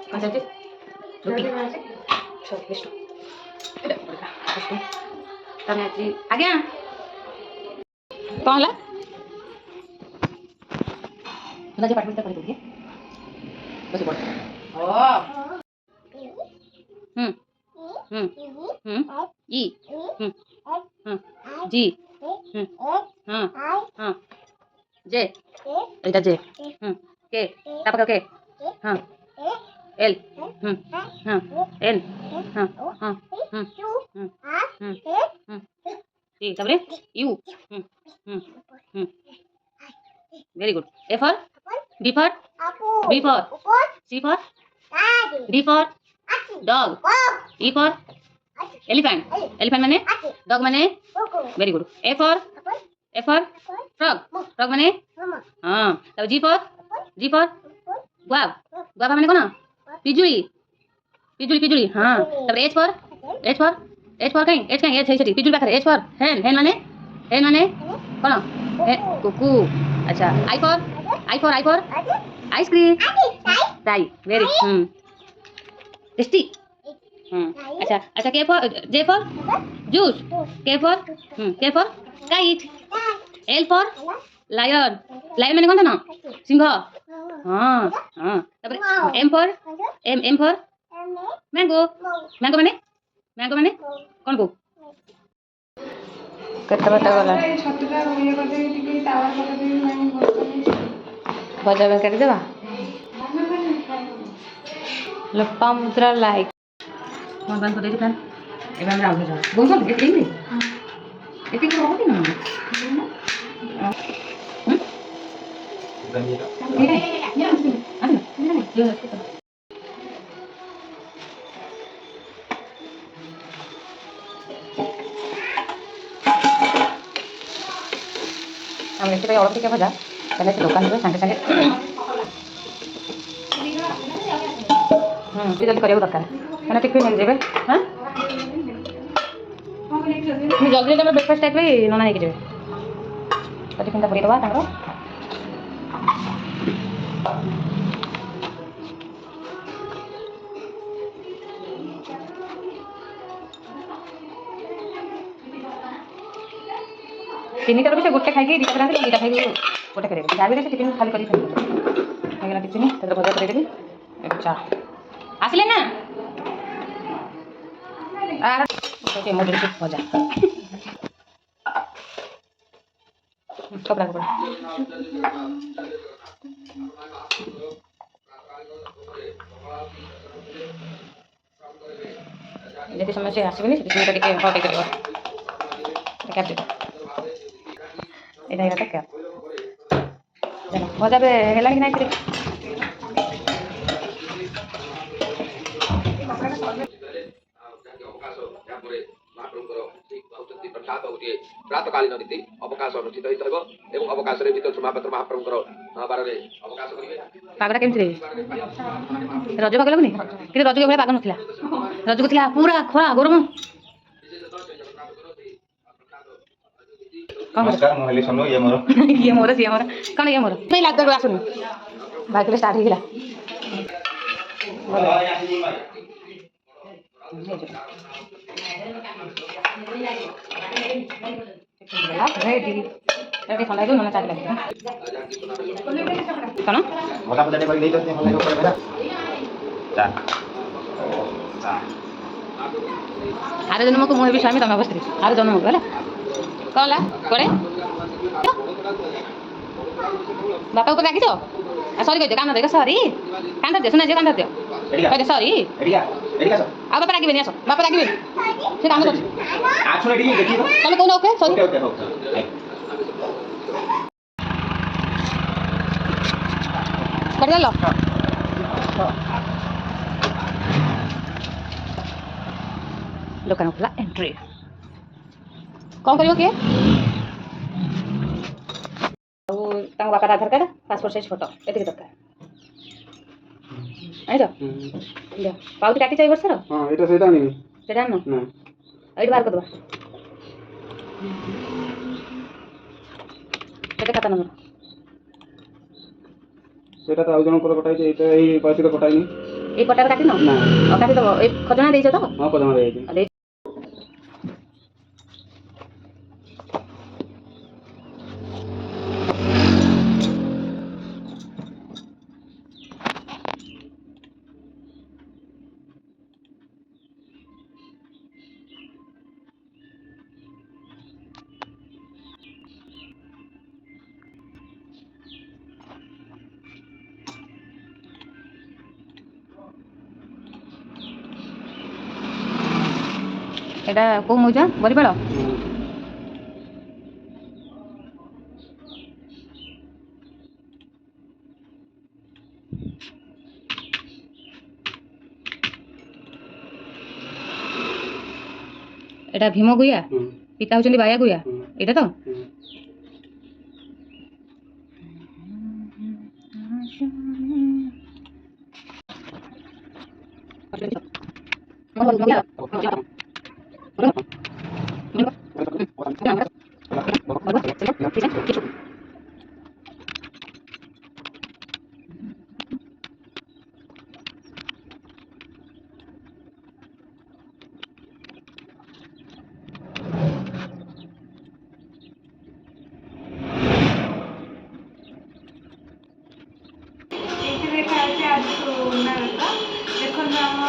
ଆଚ୍ଛା ତମେ ଆଜି ଆଜ୍ଞା କ'ଣ ହେଲା ପାଠ ପୁସ୍ତକ କରିଦେବି ବସି ପଡ଼ ହୁଁ ହୁଁ ହୁଁ ଇ ହୁଁ ହୁଁ ଜି ହୁଁ ହଁ ହଁ जे ଏଇଟା जे କେ ତାପରେ କେ ହଁ एल हाँ एल हाँ हाँ ठीक तापर you very good A for B for C for D for dog E for elephant elephant माने डॉग माने very good A for frog frog माने हाँ तब जी फॉर गुआव गुआवा माने कोन पिजुली पिजुली पिजुली हाँ तब एच फॉर कहीं एच है पिजुली पाखरे एच फॉर हेन माने कोन कुकू अच्छा आई फॉर आइसक्रीम टाई वेरी टेस्टी अच्छा J for juice K for kite L for lion माने कोन ना सिंह हाँ हाँ तब एम फॉर मैंगो माने कौन को केते बटा गला छतुटा इए कर दे टिके टावर कर दे भजा में कर देबा लपा मुद्रा लाइक मन बंद कर दे फैन एबे हम राउंड जा बोल बोल एतिक हो होती ना हम लेते अलग टिके भजा पहले से दुकान में संगे संगे जल्दी करिया दरकार मैंने टिफिन मिल जाए हाँ जल्दी जल्दी ब्रेकफास्ट टाइप नना है टिफिन पूरी दवा तीन टाइम से गोटे खाई दुटा खाई दुटा खाई गोटे करेंगे जहाँ भी टिफिन खाली कर टिफिन भजा करेदेवी चा आसले ना भजा कपड़ा कपड़ा जी समय से आसबे टे हटे कर क्या भजा है कि नहीं प्रातकालीन नीति अवकाश अनुष्ठित अवकाश महापात्र महाप्रभुंर बारे अवकाश पागटा केमती रज पाग लगुनि कि रज भाई पाग ना रज को पूरा खरा गरम ये मोर कौन ये मोर नहीं लगता आसुनि बाइक स्टार्ट होगा रेडी थंडा ना चाट लगे कौन आर जन्म को मुझे भी स्वामी तुम स्त्री आर जन्म को है कौन कड़े बापा को राखी सरी कह कान देख सरी कान धर सुना कान धर कह सरी आ बापा राखी आस बापा राखी से काम कर तुम कौन ओके सरी कर देल दुकान खुला एंट्री कौन कर किए बापा आधार कार्ड पासपोर्ट साइज फोटो ये दरकार पाउटी काटी चाहिए वर्षर हाँ ये सेटा नहीं सेटा न ना एडी बाहर कर दबा केते खाता नंबर सेटा तो आउ जन पर कटाई एटा एई पासी तो कटाई नहीं এই পটাটা কাটি নাও না কাটি দেবো এই খଜনা ଦେଇଛ ତ ହଁ ପଦମା ଦେଇଛି এটা କୋଉ ମଉଜା ବରିପାଳ এটা ଭୀମ ଗୁୟା ପିତା ହଉଛନ୍ତି ବାୟା ଗୁୟା ଏଇଟା ତ ଏଇଠି ଦେଖା ଯାଉଛି ଆଜି ସୁନାବେଶ ଦେଖନ୍ତୁ ଆମ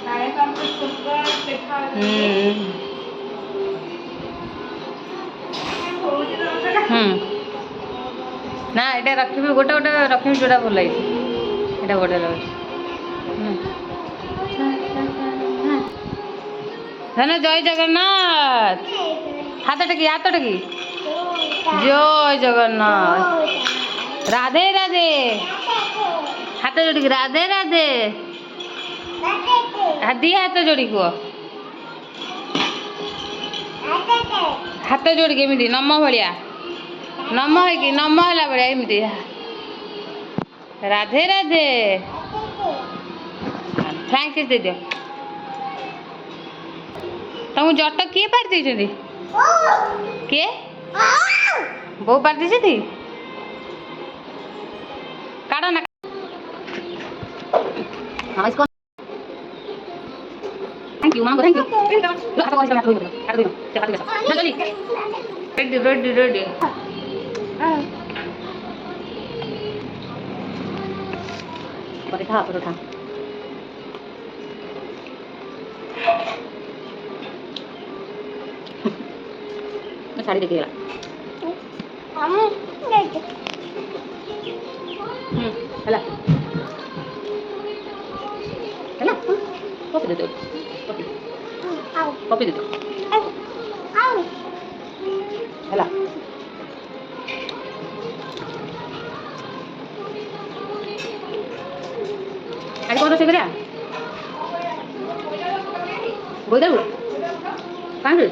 ନାୟକଙ୍କ ସୁନ୍ଦର ଦେଖାଯାଉଛି ନା ଏଇଟା ରଖିବି ଗୋଟେ ଗୋଟେ ରଖିବି ଯୋଉଟା ଭଲ ହେଇଛି ଏଇଟା ଗୋଟେ ଲାଗୁଛି ଧନ ଜୟ ଜଗନ୍ନାଥ ହାତ ଟେକି ଜୟ ଜଗନ୍ନାଥ ରାଧେ ରାଧେ ହାତ ଯୋଡ଼ିକି ରାଧେ ରାଧେ ଦି ହାତ ଯୋଡ଼ି କୁହ ହାତ ଯୋଡ଼ିକି ଏମିତି ନମ ଭଳିଆ ନମ ହେଇକି ନମ ହେଲା ଭଳିଆ ଏମିତି ରାଧେ ରାଧେ ଫ୍ରାଙ୍କ କିସ୍ ଦେଇଦିଅ ତମକୁ ଜଟ କିଏ ପାରି ଦେଇଛନ୍ତି କିଏ ବୋଉ ପାରି ଦେଇଛନ୍ତି କାଢ଼ ନା Thank you, Mama. Thank you. Ready. Paratha मैं साड़ी देखिएगा हेला कॉफी दे दो कॉफी दे दो हेला आज कौन रोषे करिया बोईदारू कहाँ से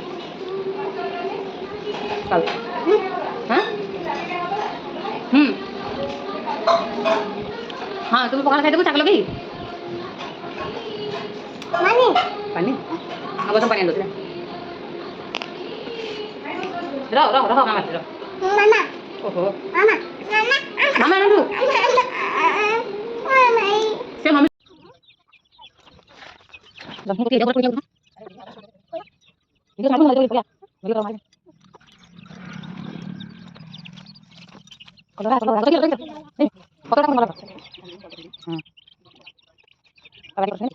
चल हाँ हाँ तुम पकड़ खाई देबो चाक लगे पानी अब तो पानी आंदो रहो मामा ओहो मामा आंदो से mummy Jangan pergi, jangan pergi. Itu sama lagi pergi. Pergi ke rumah. Kalau lagi. Nih, foto kamu malah. Lagi pergi.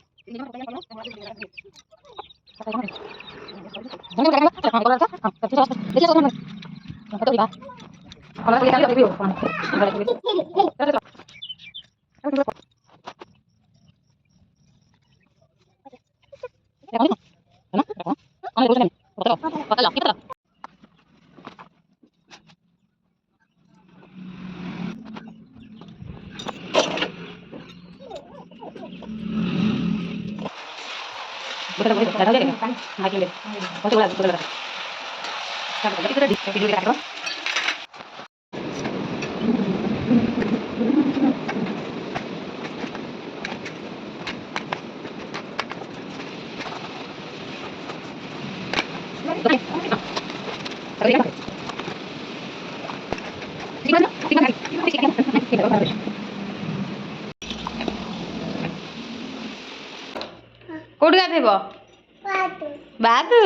Jangan kalau lagi. Dia sama. Foto dia. Kalau lagi kali review. କୋଉଠି ଗାଧେଇବ? ବାହାରୁ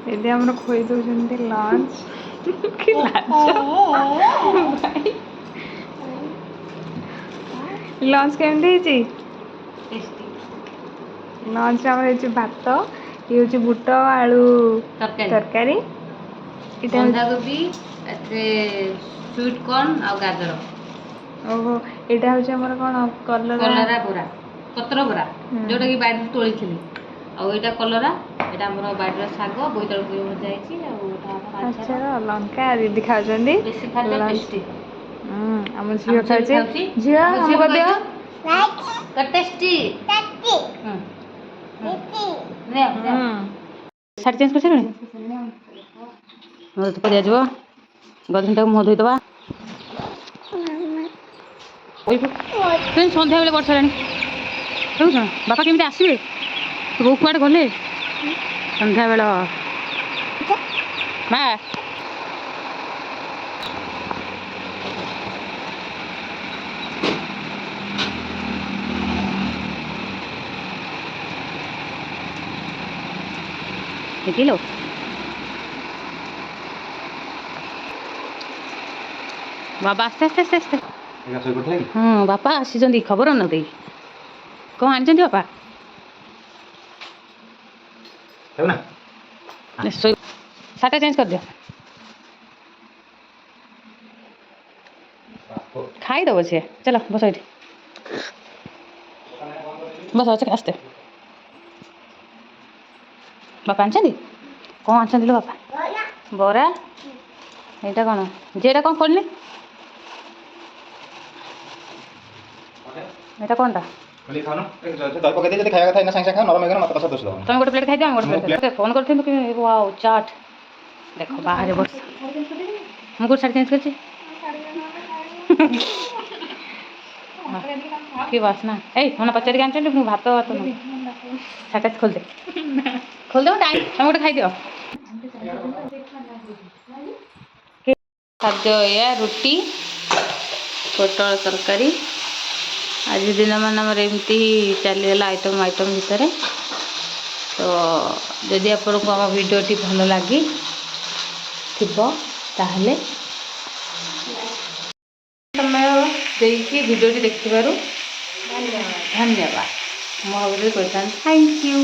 ଦିଦି ଆମର ଖୋଇ ଦଉଛନ୍ତି launch. କି launch କେମିତି ହେଇଛି? ଲଞ୍ଚରେ ଆମର ହେଇଛି ଭାତ, ଇଏ ହେଉଛି ବୁଟ ଆଳୁ ତରକାରୀ, ଏଇଟା ବନ୍ଧାକୋବି, ସୁଇଟ୍ କର୍ନ ଆଉ ଗାଜର। ଓହୋ, ଏଇଟା ହେଉଛି ଆମର କ'ଣ କଲରା ବରା, ପତ୍ର ବରା, ଯୋଉଟା କି ବାଡ଼ିରୁ ତୋଳିଥିଲି। ଆଉ ଏଇଟା କଲରା, ଏଇଟା ଆମର ବାଡ଼ିର ଶାଗ, ବୋଇତାଳୁ ଭଜା ହେଇଛି। ଆଉ ଆଚ୍ଛା, ଲଙ୍କା ଦିଦି ଖାଉଛନ୍ତି। ବେଶୀ ଖାଦ୍ୟ ଟେଷ୍ଟି। ଆମ ଝିଅ ଖାଉଛି। ଝିଅ ଆମକୁ ଦିଅ। ଟେଷ୍ଟି। ଶାଢ଼ୀ ଚେଞ୍ଜ କରିସାରିଲଣି? ଧୂପ ଦିଆଯିବ। ଗଧୁଣିଟାକୁ ମୁହଁ ଧୋଇଦେବା। ସନ୍ଧ୍ୟାବେଳେ ବର୍ଷା ହେଲାଣି। ଦେଖୁଛ ବାପା କେମିତି ଆସିବେ? ବୋଉ କୁଆଡ଼େ ଗଲେ? ସନ୍ଧ୍ୟାବେଳ ମା ଦେଖିଲ ବାବା ଆସ୍ତେ ଆସ୍ତେ ଆସ୍ତେ ଆସ୍ତେ। ହଁ ବାପା ଆସିଛନ୍ତି ଖବର ନ ଦେଇ। କ'ଣ ଆଣିଛନ୍ତି ବାପା? ଶାଢ଼ୀଟା ଚେଞ୍ଜ କରିଦିଅ। ଖାଇଦେବ ସିଏ। ଚାଲ ବସ ଏଠି। ବସ ଆସ୍ତେ। ବାପା ଆଣିଛନ୍ତି? କ'ଣ ଆଣିଛନ୍ତି ଲୋ ବାପା? ବରା। ଏଇଟା କ'ଣ? ଝିଅଟା କ'ଣ ଖୋଲିନି? ଏଇଟା କ'ଣଟା? ତମେ ଗୋଟେ ପ୍ଲେଟ୍ ଖାଇଦିଅ, ଆମେ ଗୋଟେ ପ୍ଲେଟ୍। ଫୋନ୍ କରିଥିଲୁ କି ୱାଓ ଚାଟ୍। ଦେଖ ବାହାରେ ବର୍ଷା। ମୁଁ କୋଉଠି ଶାଢ଼ୀ ଚେଞ୍ଜ କରିଛି? କି ବାସ୍ନା। ଏଇ ମନେ ପଚାରିକି ଆଣିଛନ୍ତି। ମୁଁ ଭାତ ଶାଢ଼ୀଟା ଖୋଲିଦେ। ଖୋଲିଦେବ ଟାଇମ୍। ତମେ ଗୋଟେ ଖାଇଦିଅ। ଖାଦ୍ୟ ଏଇଆ ରୁଟି, ପୋଟଳ ତରକାରୀ। ଆଜି ଦିନ ମାନ ଆମର ଏମିତି ଚାଲିଗଲା ଆଇଟମ୍ ଭିତରେ। ତ ଯଦି ଆପଣଙ୍କୁ ଆମ ଭିଡ଼ିଓଟି ଭଲ ଲାଗିଥିବ ତାହେଲେ ସମୟ ଦେଇକି ଭିଡ଼ିଓଟି ଦେଖିଥିବାରୁ ଧନ୍ୟବାଦ। ମୁଁ ଭାବୁଥିଲି କହିଥାନ୍ତି ଥ୍ୟାଙ୍କ ୟୁ।